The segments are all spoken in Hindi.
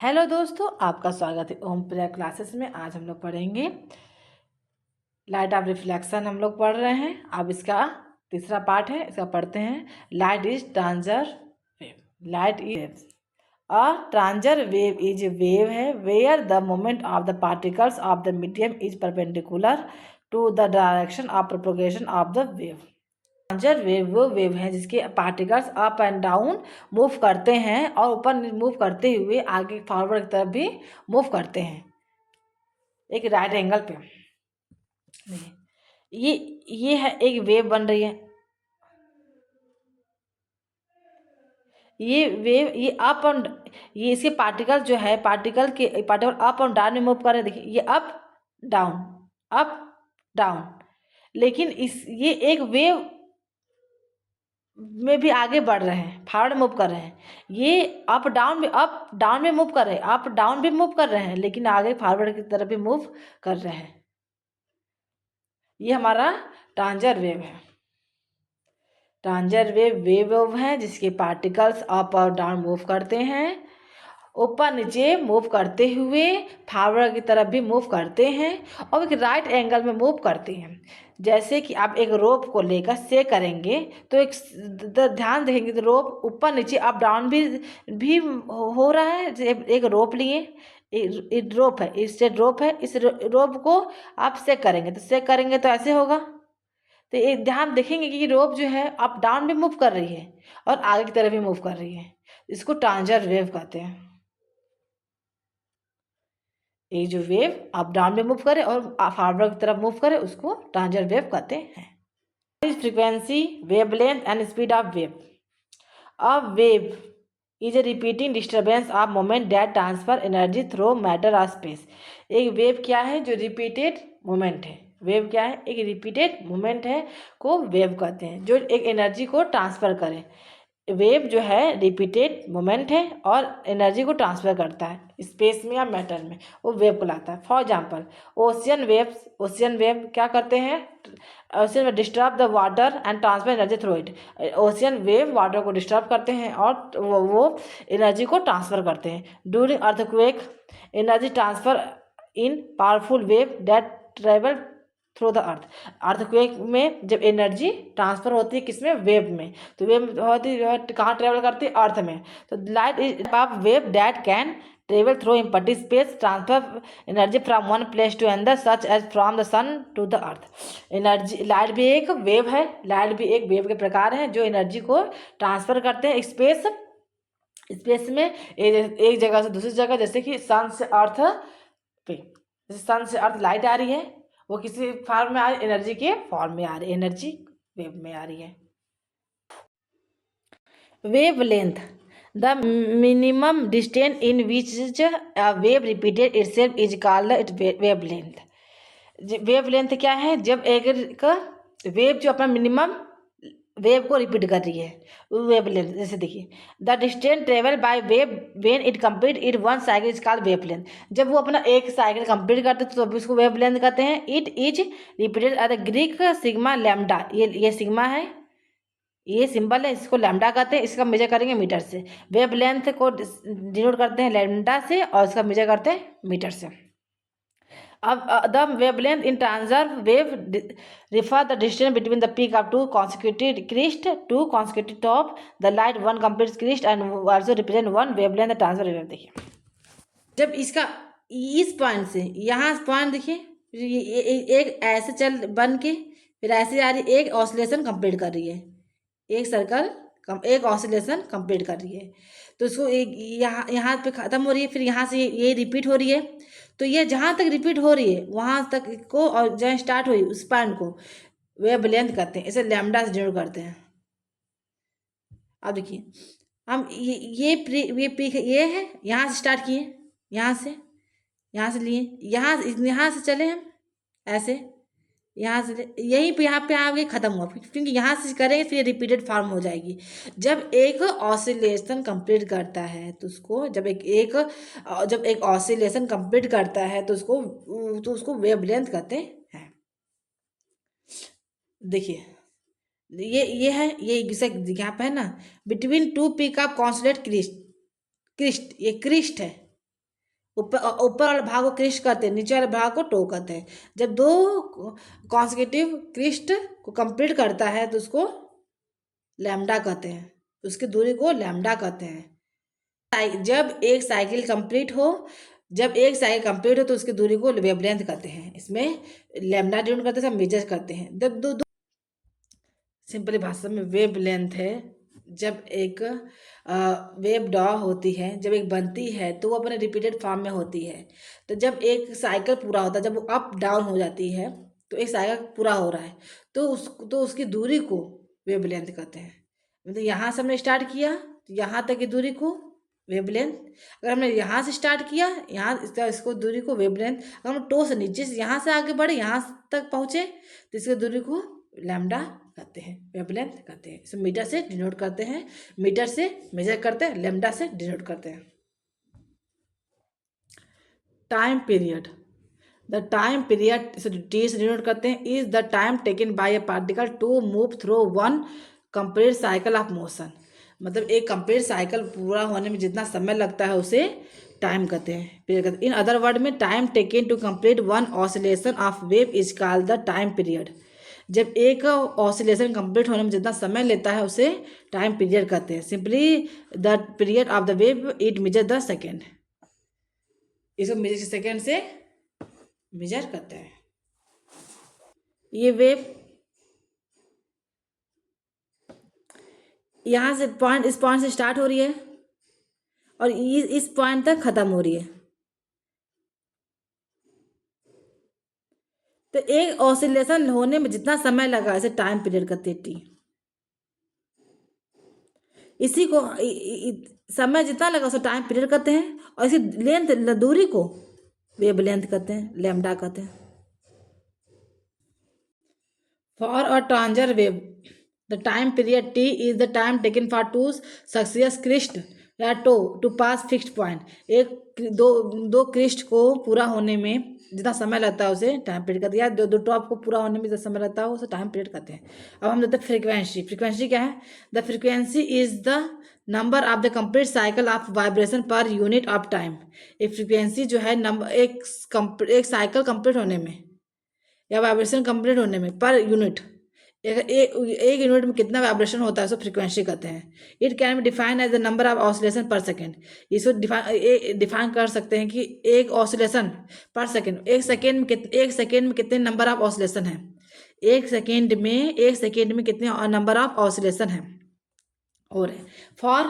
हेलो दोस्तों, आपका स्वागत है ओम प्रिया क्लासेस में। आज हम लोग पढ़ेंगे लाइट ऑफ रिफ्लेक्शन। हम लोग पढ़ रहे हैं, अब इसका तीसरा पार्ट है, इसका पढ़ते हैं। Light is transverse wave. Light is a transverse wave is wave है where the moment of the particles of the medium is perpendicular to the direction of propagation of the wave. Transverse wave वो वेव है जिसके particles up and down move करते हैं और ऊपर मूव करते हुए आगे फॉरवर्ड की तरफ भी मूव करते हैं एक राइट एंगल पे। ये ये है, एक वेव बन रही है। ये वेव ये अप एंड ये इसके पार्टिकल जो है, पार्टिकल अप और डाउन में मूव कर रहे हैं। देखिए, ये डाउन अप डाउन, लेकिन इस ये एक वेव में भी आगे बढ़ रहे हैं, फॉरवर्ड मूव कर रहे हैं। ये अप डाउन में मूव कर रहे हैं, अप डाउन भी मूव कर रहे हैं, लेकिन आगे फॉरवर्ड की तरफ भी मूव कर रहे हैं। ये हमारा ट्रांजर वेव है। ट्रांजर वेव है जिसके पार्टिकल्स अप और डाउन मूव करते हैं, ऊपर नीचे मूव करते हुए फॉरवर्ड की तरफ भी मूव करते हैं और एक राइट एंगल में मूव करते हैं। जैसे कि आप एक रोप को लेकर से करेंगे तो ध्यान देखेंगे तो रोप ऊपर नीचे अप डाउन भी हो रहा है। एक रोप लिए, एक रोप है, इससे रोप है, इस रोप को आप सेक करेंगे तो ऐसे होगा। तो एक ध्यान देखेंगे कि रोप जो है अप डाउन भी मूव कर रही है और आगे की तरफ भी मूव कर रही है। इसको ट्रांजर वेव कहते हैं। ये जो वेव अप डाउन में मूव करे और फॉरवर्ड की तरफ मूव करे उसको ट्रांजर वेव कहते हैं। Frequency, wavelength and speed of wave. A wave is a repeating disturbance of moment that transfer energy through matter और स्पेस। एक वेव क्या है? जो रिपीटेड मोमेंट है। वेव क्या है? एक रिपीटेड मोमेंट है को वेव कहते हैं, जो एक एनर्जी को ट्रांसफर करे। वेव जो है रिपीटेड मोमेंट है और एनर्जी को ट्रांसफर करता है स्पेस में या मैटर में, वो वेव को लाता है। फॉर एग्जांपल, ओशियन वेव क्या करते हैं? ओशियन में disturb the water and transfer energy through it. Ocean wave water को डिस्टर्ब करते हैं और वो एनर्जी को ट्रांसफर करते हैं। During earthquake, energy transfer in powerful wave that travel through the earth. Earthquake में जब एनर्जी ट्रांसफर होती है किसमें? वेव में। तो वेव होती है कहाँ ट्रेवल करती है? अर्थ में। तो light is of wave that can travel through empty space, transfer energy from one place to another such as from the sun to the earth. Energy, light भी एक वेव है, लाइट भी एक वेव के प्रकार है जो एनर्जी को ट्रांसफर करते हैं स्पेस में, एक जगह से दूसरी जगह। जैसे कि सन से अर्थ पे, जैसे सन से अर्थ लाइट आ रही है, वो किसी फॉर्म में आ रही, एनर्जी के फॉर्म में आ रही है, एनर्जी वेव में आ रही है। Wavelength, the minimum distance in which a wave repeated itself is called it wavelength. Wavelength क्या है? जब एक वेव जो अपना मिनिमम वेव को रिपीट कर रही है, वेवलेंथ। जैसे देखिए, the distance travel by wave when it complete it one cycle is called wavelength. जब वो अपना एक साइकिल कंप्लीट करते तो अभी उसको वेवलेंथ कहते हैं। It is repeated at the Greek sigma lambda. ये सिग्मा है, ये सिंबल है, इसको लैम्डा कहते हैं। इसका मेजर करेंगे मीटर से। वेवलेंथ को डिनोट करते हैं लैम्डा से और इसका मेजर करते हैं मीटर से। अब the wavelength in transverse wave refer the distance between the peak of two consecutive crest, two consecutive top the light, one complete crest and also represent one wavelength transverse wave। देखिए, जब इसका इस पॉइंट से यहाँ पॉइंट देखिए, एक ऐसे चल बन के फिर ऐसे आ रही, एक ऑसिलेशन कंप्लीट कर रही है, एक सर्कल एक ऑसिलेशन कंप्लीट कर रही है। तो इसको एक यहाँ पे ख़त्म हो रही है, फिर यहाँ से ये रिपीट हो रही है। तो ये जहाँ तक रिपीट हो रही है वहाँ तक को, और जहाँ स्टार्ट हुई उस पॉइंट को वेवलेंथ कहते हैं। इसे लैम्डा से डिनोट करते हैं। अब देखिए, हम ये पीक ये है, यहाँ से स्टार्ट किए, यहाँ से लिए, यहाँ से चले हम ऐसे, यहाँ से यहीं पे यहाँ पे आगे ख़त्म हुआ, क्योंकि यहाँ से करेंगे फिर रिपीटेड फॉर्म हो जाएगी। जब एक ऑसिलेशन कंप्लीट करता है तो उसको, जब एक ऑसिलेशन कंप्लीट करता है तो उसको वेवलेंथ कहते हैं। देखिए, ये है, ये यहाँ पे है ना, between two peak of consonant crest, ये क्रिस्ट है, ऊपर वाले भाग को क्रिस्ट कहते हैं, नीचे वाले भाग को टो कहते हैं। जब दो कॉन्सेक्यूटिव क्रिस्ट को कंप्लीट करता है तो उसको लैम्डा कहते हैं, उसकी दूरी को लैम्डा कहते हैं। जब एक साइकिल कंप्लीट हो तो उसकी दूरी को वेवलेंथ कहते हैं। इसमें लैम्डा डिनोट करते हैं, सब मेजर करते हैं। जब दो सिंपली भाषा में वेवलेंथ है, जब एक वेव डॉ होती है, जब एक बनती है तो वो अपने रिपीटेड फॉर्म में होती है। तो जब एक साइकिल पूरा होता है, जब वो अप डाउन हो जाती है तो एक साइकिल पूरा हो रहा है तो उसकी दूरी को वेवलेंथ कहते हैं। मतलब यहाँ से हमने स्टार्ट किया तो यहाँ तक की दूरी को वेवलेंथ, अगर हमने यहाँ से स्टार्ट किया इसको दूरी को वेवलेंथ, अगर हम टो से नीचे से यहाँ से आगे बढ़े यहाँ तक पहुँचे तो इसकी दूरी को लैम्डा कहते हैं, वेवलेंथ कहते हैं। इसे मीटर से डिनोट करते हैं, मीटर से मेजर करते हैं, लैम्डा से डिनोट करते हैं। Time period, the time period इसे टी से डिनोट करते हैं, is the time taken by a particle to move through one complete cycle of motion. मतलब एक कंप्लीट साइकिल पूरा होने में जितना समय लगता है उसे टाइम कहते हैं, पीरियड कहते हैं। इन अदर वर्ड में time taken to complete one oscillation of wave is called the time period. जब एक ऑसिलेशन कंप्लीट होने में जितना समय लेता है उसे टाइम पीरियड कहते हैं। Simply the period of the wave it measure the second, इसको मेजर सेकेंड से मेजर करते हैं। ये वेव यहाँ से इस पॉइंट से स्टार्ट हो रही है और इस पॉइंट तक खत्म हो रही है। तो एक ऑसिलेशन होने में जितना समय लगा इसे टाइम पीरियड कहते हैं, टी। इसी को समय जितना लगा उसे टाइम पीरियड कहते हैं, और इसी लेंथ दूरी को वेवलेंथ कहते हैं, लैम्डा कहते हैं। For a transverse wave the time period T is the time taken for two successive crest या टू पास फिक्स्ड पॉइंट। एक दो क्रिस्ट को पूरा होने में जितना समय लगता है उसे टाइम पीरियड कहते हैं, या दो टॉप को पूरा होने में जितना समय लगता है उसे टाइम पीरियड कहते हैं। अब हम देखते हैं फ्रीक्वेंसी। फ्रीक्वेंसी क्या है? The frequency is the number of the complete cycle of vibration per unit of time. एक फ्रीक्वेंसी जो है नंबर एक साइकिल कंप्लीट होने में या वाइब्रेशन कंप्लीट होने में पर यूनिट, एक यूनिट में कितना वाइब्रेशन होता है उसको फ्रीक्वेंसी कहते हैं। It can be define as the number of oscillation per second. इसको डिफाइन कर सकते हैं कि एक ऑसिलेशन पर सेकेंड, एक सेकेंड में कितने नंबर ऑफ ऑसिलेशन है, एक सेकेंड में कितने नंबर ऑफ ऑसिलेशन है। और for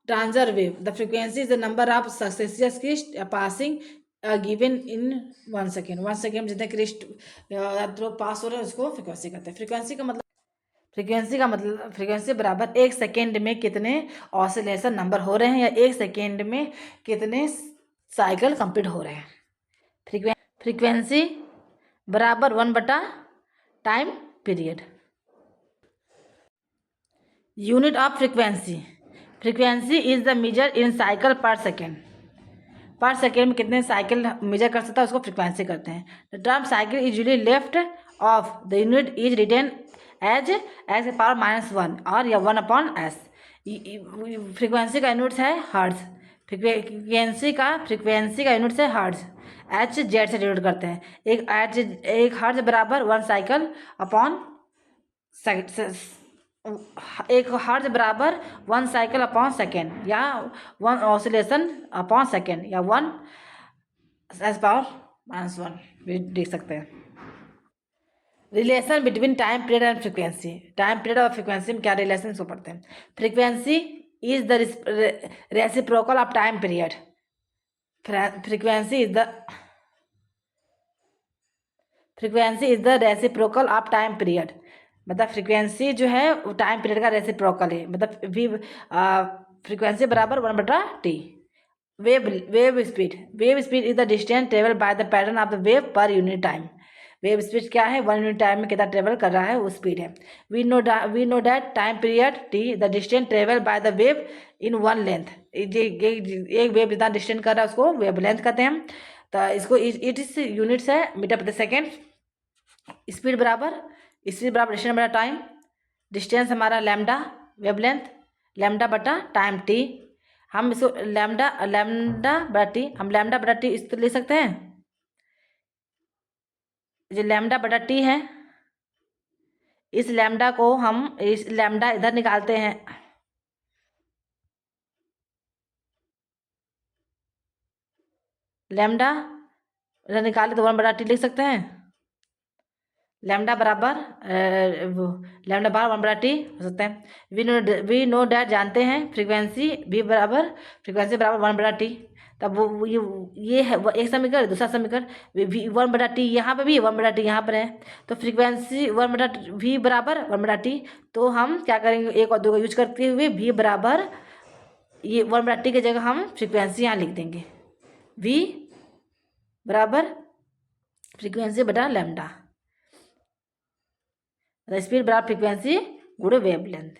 transverse wave the frequency is the number of successive crest passing given in 1 second. 1 second जितने क्रिस्ट पास हो रहे हैं उसको फ्रीक्वेंसी कहते हैं। फ्रीक्वेंसी बराबर एक सेकेंड में कितने ऑसिलेशन नंबर हो रहे हैं या एक सेकेंड में कितने साइकिल कंप्लीट हो रहे हैं। फ्रीक्वेंसी बराबर 1 time period. Unit of frequency is the measure in cycle per second. Per second में कितने साइकिल मेजर कर सकता है उसको फ्रीक्वेंसी करते हैं। The term cycle is usually left off the unit is written as के पावर -1 और या 1/s। फ्रीक्वेंसी का यूनिट है हर्ट्ज। फ्रीक्वेंसी का यूनिट है हर्ट्ज। एच जेड से डिनोट करते हैं। एक हर्ट्ज बराबर 1 साइकिल अपॉन एक हर्ट्ज बराबर 1 साइकिल अपॉन सेकेंड या 1 ऑसिलेशन अपॉन सेकेंड या 1 एस पावर -1 भी देख सकते हैं। Relation between time period and frequency. Time period और फ्रीक्वेंसी में क्या रिलेशन इसको पढ़ते हैं। Frequency is the reciprocal of time period. Frequency is the reciprocal of time period. मतलब फ्रीक्वेंसी जो है वो टाइम पीरियड का रेसिप्रोकल है। मतलब फ्रीक्वेंसी बराबर 1/t। Wave speed is the distance travel by the pattern of the wave per unit time. Wave speed क्या है? 1 यूनिट टाइम में कितना ट्रेवल कर रहा है वो स्पीड है। We know that time period T the distance travel by the wave in 1 length. एक वेव जितना डिस्टेंस कर रहा है उसको वेव लेंथ कहते हैं। तो इसको इट इस यूनिट्स है मीटर प्रति सेकेंड। स्पीड बराबर डिस्टेंस बटा टाइम। डिस्टेंस हमारा लैम्डा, वेवलेंथ लैम्डा बटा टाइम टी। हम इसको लैम्डा लैम्डा बटा टी, हम लैम्डा बटा टी इस तरह लिख सकते हैं। जो लैम्डा बटा टी है, इस लैम्डा को हम इस लैम्डा इधर निकालते हैं, लैम्डा इधर निकाले तो 1/t लिख सकते हैं। लैम्डा बराबर लैम्डा बराबर 1/t हो सकता है। वी नो डैट जानते हैं फ्रीक्वेंसी v बराबर फ्रीक्वेंसी बराबर 1/t। तब वो ये है वो एक समीकरण, दूसरा समीकरण v 1/t यहाँ पे भी 1/t यहाँ पर है, तो फ्रीक्वेंसी 1/v बराबर 1/t। तो हम क्या करेंगे, एक और दो का यूज करते हुए v बराबर ये 1/t की जगह हम फ्रीक्वेंसी यहाँ लिख देंगे, v बराबर फ्रीक्वेंसी बटा लैम्डा, स्पीड बराबर फ्रीक्वेंसी गुणे वेवलेंथ,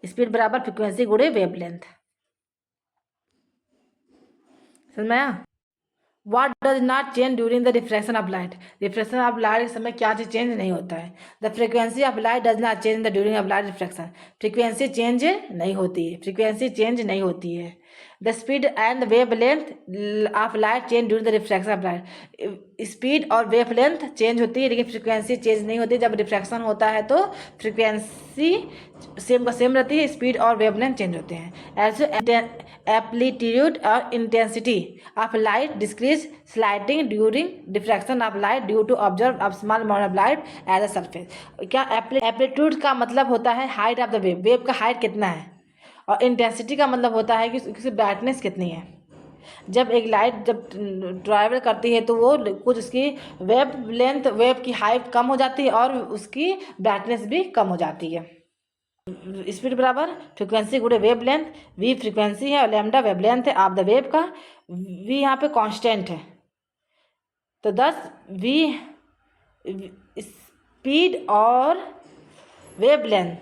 स्पीड बराबर फ्रीक्वेंसी गुणे वेवलेंथ। समझ में आया? What does not change during the diffraction of light? Refraction of light के समय क्या चीज चेंज नहीं होता है? The frequency of light does not change the during of light refraction. Frequency change नहीं होती है, फ्रीक्वेंसी चेंज नहीं होती है। The speed and wave length of light change during the refraction of light. Speed और वेव लेंथ चेंज होती है, लेकिन फ्रीक्वेंसी चेंज नहीं होती। जब रिफ्रैक्शन होता है तो फ्रीक्वेंसी सेम का सेम रहती है, स्पीड और वेव लेंथ चेंज होते हैं। एल्सो एम्पलीट्यूड और intensity of light decrease sliding during diffraction of light due to observe of small amount of light as a surface. क्या एम्पलीट्यूड का मतलब होता है height of the wave, wave का हाइट कितना है, और इंटेंसिटी का मतलब होता है कि उसकी ब्राइटनेस कितनी है। जब एक लाइट जब ट्रैवल करती है तो वो कुछ उसकी वेव लेंथ, वेव की हाइट कम हो जाती है और उसकी ब्राइटनेस भी कम हो जाती है। स्पीड बराबर फ्रीक्वेंसी गुणे वेव लेंथ, वी फ्रीक्वेंसी है और लैम्डा वेव लेंथ है ऑफ द वेव का, वी यहाँ पे कांस्टेंट है। तो 10 वी स्पीड और वेव लेंथ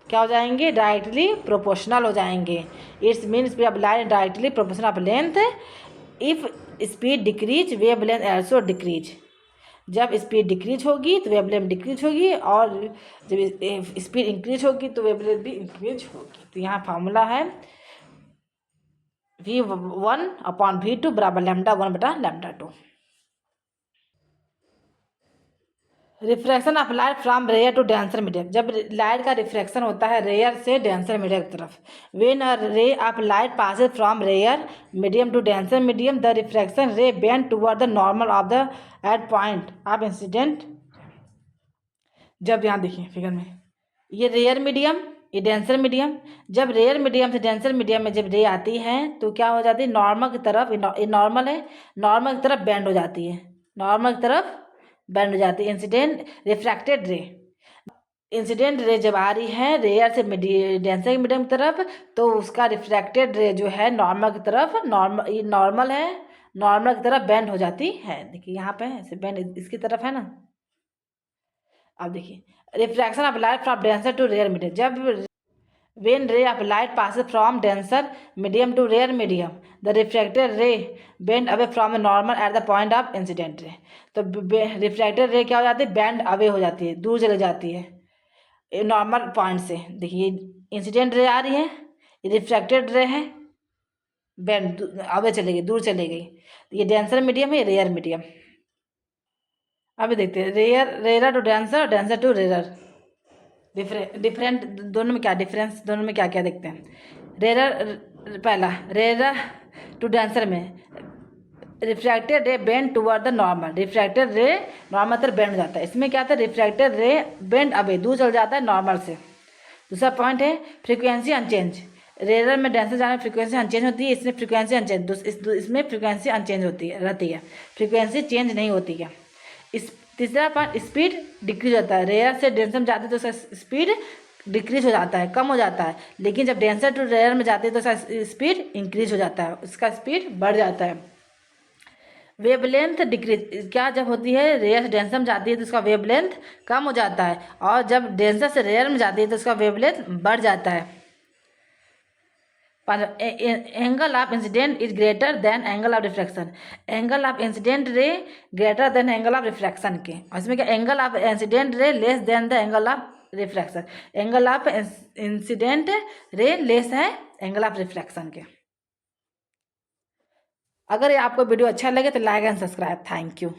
क्या हो जाएंगे, डायरेक्टली प्रोपोर्शनल हो जाएंगे। It's mean speed of light directly proportional of length. If speed decrease wave length also decrease. जब स्पीड डिक्रीज होगी तो वेव लेंथ डिक्रीज होगी, और जब स्पीड इंक्रीज होगी तो वेव लेंथ भी इंक्रीज होगी। तो यहाँ फार्मूला है v1/v2 बराबर λ1/λ2। Refraction of light from rare to denser medium. जब लाइट का रिफ्रैक्शन होता है रेयर से डेंसर मीडियम की तरफ, when a ray of light passes from rare medium to denser medium the refraction ray bend toward the normal of the at point of incident. जब यहाँ देखिए फिगर में ये रेयर मीडियम, ये डेंसर मीडियम, जब रेयर मीडियम से डेंसर मीडियम में जब रे आती है तो क्या हो जाती है, नॉर्मल की तरफ, ये नॉर्मल है, नॉर्मल की तरफ बेंड हो जाती है, नॉर्मल की तरफ बेंड हो जाती है। इंसिडेंट रिफ्रैक्टेड रे, इंसिडेंट रे जब आ रही है रेयर से डेंसर मीडियम की तरफ तो उसका रिफ्रैक्टेड रे जो है नॉर्मल की तरफ, नॉर्मल ये नॉर्मल है, नॉर्मल की तरफ बेंड हो जाती है। देखिए यहाँ पे ऐसे बेंड इसकी तरफ है ना। अब देखिए refraction of light from denser to rare medium. जब when ray of light passes from denser medium to rare medium the refracted ray bend away from the normal at the point of incident ray। तो रिफ्रैक्टेड रे क्या हो जाती है, बैंड अवे हो जाती है, दूर चली जाती है नॉर्मल पॉइंट से। देखिए इंसिडेंट रे आ रही है, रिफ्रैक्टेड रे है, बैंड अवे चली गई, दूर चली गई। ये डेंसर मीडियम है, रेयर मीडियम। अभी देखते हैं rare, rare to denser, denser to rare. Different दोनों में क्या डिफरेंस, दोनों में क्या क्या देखते हैं। रेयर पहला, रेयर टू डेंसर में रिफ्रैक्टेड रे bend toward the normal, refracted रे नॉर्मल तरफ बेंड हो जाता है। इसमें क्या था, रिफ्रैक्टेड रे बेंड अवे, दूर चल जाता है नॉर्मल से। दूसरा पॉइंट है फ्रीक्वेंसी अनचेंज। रेयर में डेंसर जाने फ्रीक्वेंसी अनचेंज होती है, इसमें फ्रीक्वेंसी अनचेंज, इसमें फ्रीक्वेंसी अनचेंज होती है, रहती है, फ्रीक्वेंसी चेंज नहीं होती है। इस तीसरा पॉइंट स्पीड डिक्रीज होता है। रेयर से डेंसर में जाते हैं तो उसका स्पीड डिक्रीज हो जाता है, कम हो जाता है, लेकिन जब डेंसर टू रेयर में जाते हैं तो उसका स्पीड इंक्रीज हो जाता है, उसका स्पीड बढ़ जाता है। वेवलेंथ डिक्रीज क्या जब होती है, रेयर से डेंसर में जाती है तो उसका वेवलेंथ कम हो जाता है, और जब डेंसर से रेयर में जाती है तो उसका वेवलेंथ बढ़ जाता है। Angle of incident is greater than angle of refraction. Angle of incident ray greater than angle of refraction के, और इसमें क्या angle of incident ray less than the angle of refraction. Angle of incident ray less है एंगल ऑफ रिफ्रैक्शन के। अगर ये आपको वीडियो अच्छा लगे तो like and subscribe. Thank you.